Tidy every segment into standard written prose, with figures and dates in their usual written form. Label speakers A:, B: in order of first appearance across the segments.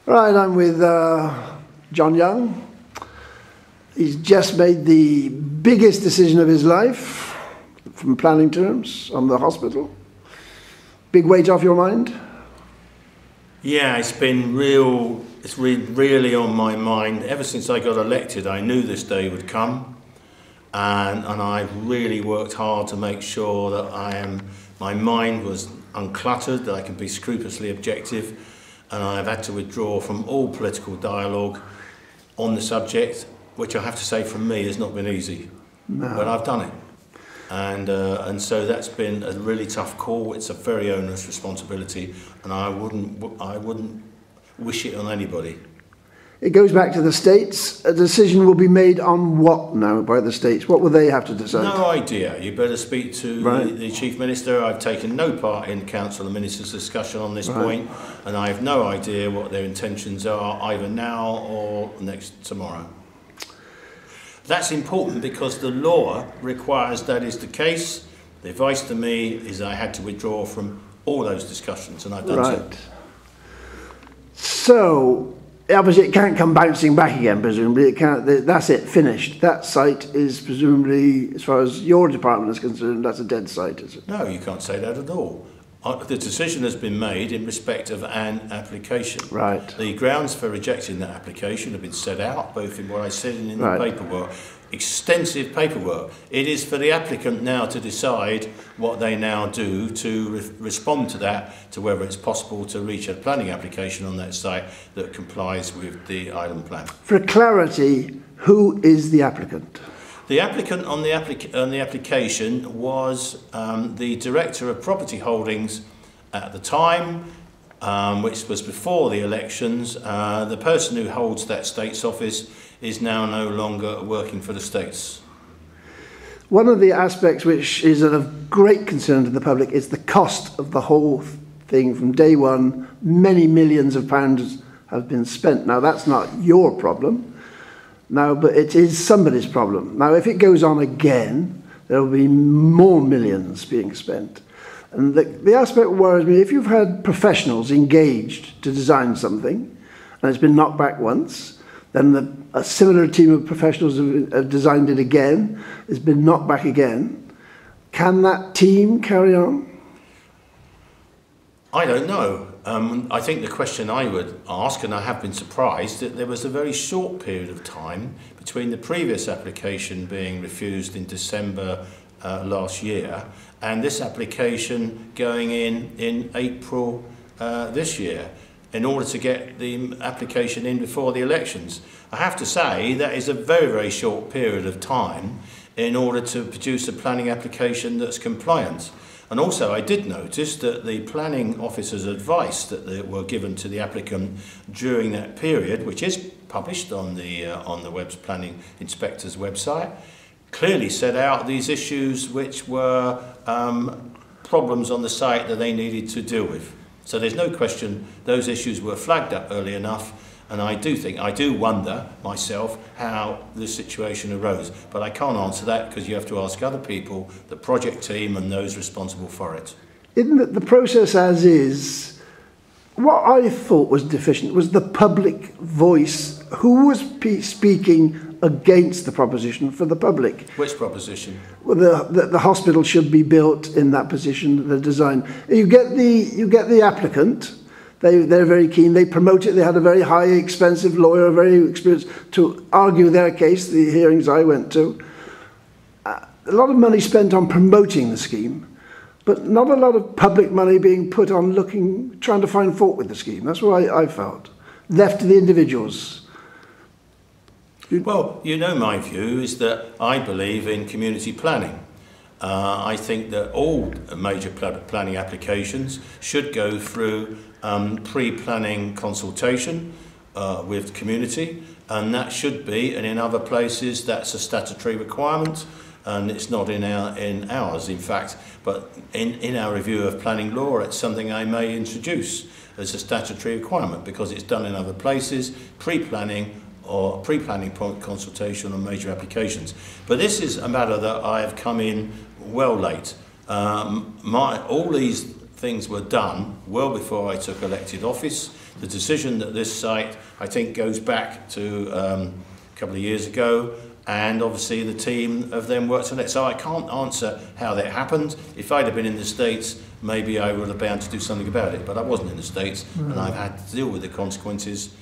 A: Right, I'm with John Young. He's just made the biggest decision of his life, from planning terms, on the hospital. Big weight off your mind?
B: Yeah, it's been really on my mind. Ever since I got elected, I knew this day would come. And I've really worked hard to make sure that my mind was uncluttered, that I can be scrupulously objective. And I've had to withdraw from all political dialogue on the subject, which I have to say from me has not been easy. No. But I've done it. And so that's been a really tough call. It's a very onerous responsibility, and I wouldn't wish it on anybody.
A: It goes back to the states. A decision will be made on what now by the states? What will they have to decide?
B: No idea. You better speak to the Chief Minister. I've taken no part in Council of Ministers' discussion on this point, and I have no idea what their intentions are either now or tomorrow. That's important because the law requires that is the case. The advice to me is I had to withdraw from all those discussions, and I've done so.
A: So, obviously it can't come bouncing back again, presumably. It can't. That's it, finished. That site is presumably, as far as your department is concerned, that's a dead site, is it?
B: No, you can't say that at all. The decision has been made in respect of an application.
A: Right.
B: The grounds for rejecting that application have been set out, both in what I said and in the paperwork. Extensive paperwork. It is for the applicant now to decide what they now do to respond to that, to whether it's possible to reach a planning application on that site that complies with the island plan.
A: For clarity, who is the applicant?
B: The applicant on the application was the Director of Property Holdings at the time, which was before the elections. The person who holds that States office is now no longer working for the States.
A: One of the aspects which is of great concern to the public is the cost of the whole thing from day one. Many millions of pounds have been spent. Now, that's not your problem. Now, but it is somebody's problem. Now, if it goes on again, there will be more millions being spent. And the aspect worries me, if you've had professionals engaged to design something, and it's been knocked back once, then a similar team of professionals have designed it again, it's been knocked back again, can that team carry on?
B: I don't know. I think the question I would ask, and I have been surprised, that there was a very short period of time between the previous application being refused in December last year and this application going in April this year in order to get the application in before the elections. I have to say that is a very, very short period of time in order to produce a planning application that's compliant. And also I did notice that the planning officer's advice that were given to the applicant during that period, which is published on the planning inspector's website, clearly set out these issues which were problems on the site that they needed to deal with. So there's no question those issues were flagged up early enough. And I do wonder myself how this situation arose, but I can't answer that because you have to ask other people, the project team and those responsible for it.
A: In the process as is, what I thought was deficient was the public voice. Who was speaking against the proposition for the public?
B: Which proposition?
A: Well, the hospital should be built in that position, the design. You get the applicant. They're very keen, they promote it, they had a very high, expensive lawyer, very experienced, to argue their case, the hearings I went to. A lot of money spent on promoting the scheme, but not a lot of public money being put on trying to find fault with the scheme. That's what I felt. Left to the individuals.
B: Well, you know my view is that I believe in community planning. I think that all major planning applications should go through pre-planning consultation with community, and that should be, and in other places that's a statutory requirement, and it's not in ours in fact, but in our review of planning law it's something I may introduce as a statutory requirement because it's done in other places, pre-planning or pre-planning consultation on major applications. But this is a matter that I have come in well late. All these things were done well before I took elected office. The decision that this site, I think, goes back to a couple of years ago, and obviously the team have then worked on it. So I can't answer how that happened. If I'd have been in the States, maybe I would have been able to do something about it, but I wasn't in the States, and I've had to deal with the consequences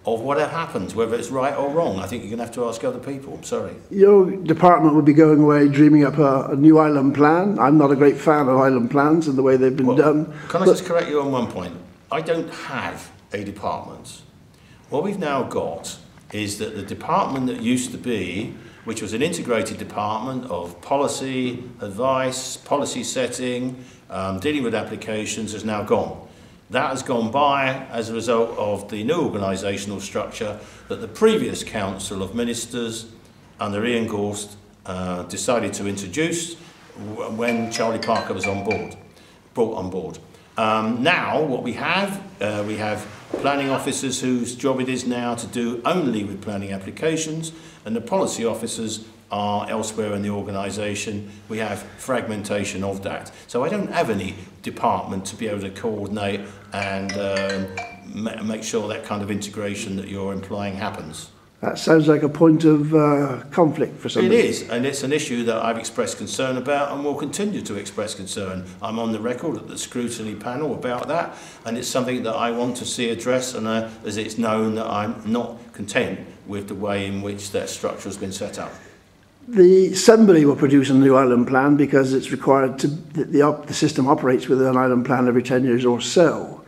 B: of what happened, whether it's right or wrong. I think you're going to have to ask other people. I'm sorry.
A: Your department would be going away dreaming up a new island plan. I'm not a great fan of island plans and the way they've been done.
B: Can I just correct you on one point? I don't have a department. What we've now got is that the department that used to be, which was an integrated department of policy, advice, policy setting, dealing with applications, has now gone. That has gone by as a result of the new organisational structure that the previous Council of Ministers under Ian Gorst decided to introduce when Charlie Parker was brought on board. Now what we have planning officers whose job it is now to do only with planning applications, and the policy officers are elsewhere in the organisation. We have fragmentation of that. So I don't have any department to be able to coordinate and make sure that kind of integration that you're implying happens.
A: That sounds like a point of conflict for somebody.
B: It is, and it's an issue that I've expressed concern about and will continue to express concern. I'm on the record at the scrutiny panel about that, and it's something that I want to see addressed, and as it's known that I'm not content with the way in which that structure has been set up.
A: Somebody will produce a new island plan because it's required to, the system operates with an island plan every 10 years or so.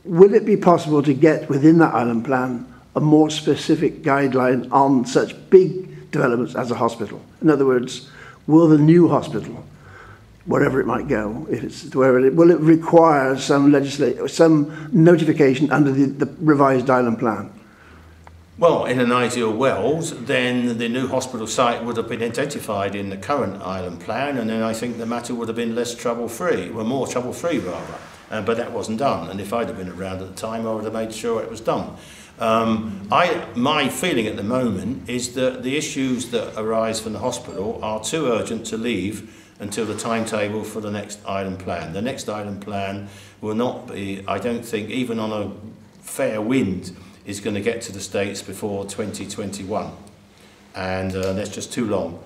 A: Will it be possible to get within that island plan a more specific guideline on such big developments as a hospital? In other words, will the new hospital, wherever it might go, if it's will it require some some notification under the revised island plan?
B: Well, in an ideal world, then the new hospital site would have been identified in the current island plan, and then I think the matter would have been less trouble-free, or more trouble-free rather. But that wasn't done, and if I'd have been around at the time, I would have made sure it was done. My feeling at the moment is that the issues that arise from the hospital are too urgent to leave until the timetable for the next island plan. The next island plan will not be, I don't think, even on a fair wind, is going to get to the States before 2021, and that's just too long.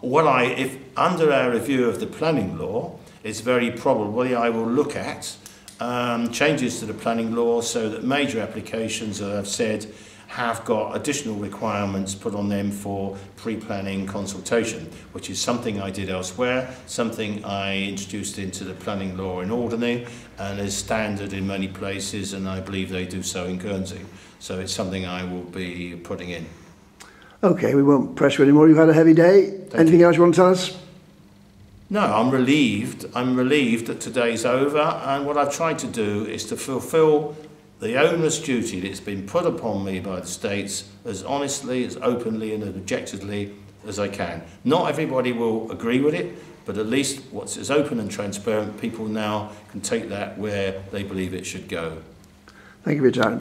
B: If under our review of the planning law, it's very probably I will look at changes to the planning law so that major applications, as I've said, have got additional requirements put on them for pre-planning consultation, which is something I did elsewhere, something I introduced into the planning law in Alderney, and is standard in many places, and I believe they do so in Guernsey. So it's something I will be putting in.
A: Okay, we won't press you anymore. You've had a heavy day. Anything else you want to tell us?
B: No, I'm relieved. I'm relieved that today's over, and what I've tried to do is to fulfil the onerous duty that's been put upon me by the States as honestly, as openly and as objectively as I can. Not everybody will agree with it, but at least what's as open and transparent, people now can take that where they believe it should go.
A: Thank you for your time.